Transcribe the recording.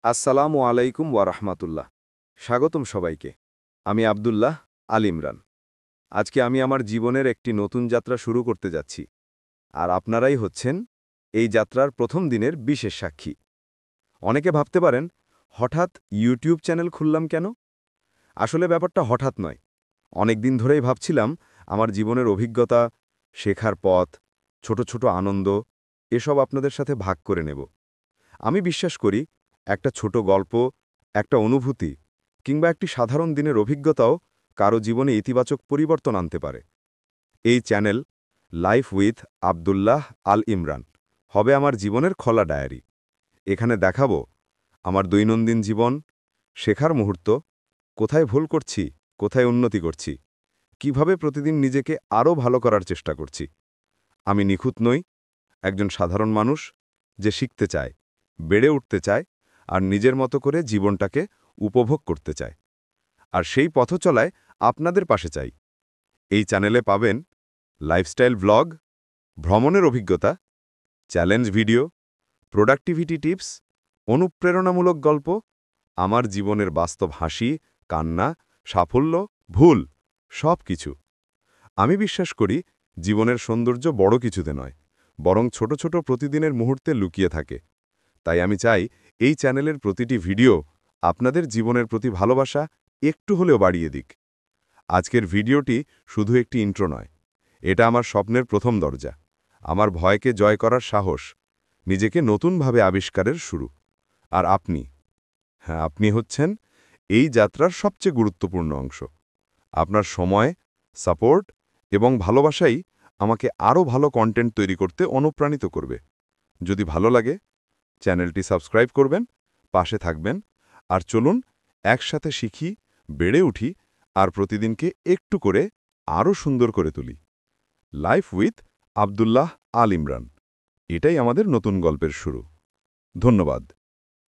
আসসালামু আলাইকুম ওয়ারাহমাতুল্লাহ। স্বাগতম সবাইকে। আমি আব্দুল্লাহ আল ইমরান। আজকে আমি আমার জীবনের একটি নতুন যাত্রা শুরু করতে যাচ্ছি। আর আপনারাই হচ্ছেন এই যাত্রার প্রথম দিনের বিশেষ সাক্ষী। অনেকে ভাবতে পারেন, হঠাৎ ইউটিউব চ্যানেল খুললাম কেন? আসলে ব্যাপারটা হঠাৎ নয়। অনেক দিন ধরেই ভাবছিলাম আমার জীবনের অভিজ্ঞতা, শেখার পথ, ছোট ছোট আনন্দ এসব আপনাদের সাথে ভাগ করে নেব। আমি বিশ্বাস করি একটা ছোট গল্প, একটা অনুভূতি কিংবা একটি সাধারণ দিনের অভিজ্ঞতাও কারো জীবনে ইতিবাচক পরিবর্তন আনতে পারে। এই channel life with Abdullah Al Imran হবে আমার জীবনের খোলা ডায়েরি। এখানে দেখাবো আমার দৈনন্দিন জীবন, শেখার মুহূর্ত, কোথায় ভুল করছি, কোথায় উন্নতি করছি, কিভাবে প্রতিদিন নিজেকে আরও ভালো করার চেষ্টা করছি। আমি নিখুঁত নই, একজন সাধারণ মানুষ যে শিখতে চায়, বেড়ে উঠতে চায় আর নিজের মতো করে জীবনটাকে উপভোগ করতে চায়। আর সেই পথচলায় আপনাদের পাশে চাই। এই চ্যানেলে পাবেন লাইফস্টাইল ভ্লগ, ভ্রমণের অভিজ্ঞতা, চ্যালেঞ্জ ভিডিও, প্রোডাক্টিভিটি টিপস, অনুপ্রেরণামূলক গল্প, আমার জীবনের বাস্তব হাসি, কান্না, সাফল্য, ভুল সব কিছু। আমি বিশ্বাস করি জীবনের সৌন্দর্য বড় কিছুতে নয়, বরং ছোট ছোট প্রতিদিনের মুহূর্তে লুকিয়ে থাকে। তাই আমি চাই এই চ্যানেলের প্রতিটি ভিডিও আপনাদের জীবনের প্রতি ভালোবাসা একটু হলেও বাড়িয়ে দিক। আজকের ভিডিওটি শুধু একটি ইন্ট্রো নয়, এটা আমার স্বপ্নের প্রথম দরজা, আমার ভয়কে জয় করার সাহস, নিজেকে নতুনভাবে আবিষ্কারের শুরু। আর আপনি, হ্যাঁ আপনি হচ্ছেন এই যাত্রার সবচেয়ে গুরুত্বপূর্ণ অংশ। আপনার সময়, সাপোর্ট এবং ভালোবাসাই আমাকে আরও ভালো কন্টেন্ট তৈরি করতে অনুপ্রাণিত করবে। যদি ভালো লাগে, চ্যানেলটি সাবস্ক্রাইব করবেন, পাশে থাকবেন, আর চলুন একসাথে শিখি, বেড়ে উঠি আর প্রতিদিনকে একটু করে আরও সুন্দর করে তুলি। লাইফ উইথ আব্দুল্লাহ আল ইমরান, এটাই আমাদের নতুন গল্পের শুরু। ধন্যবাদ।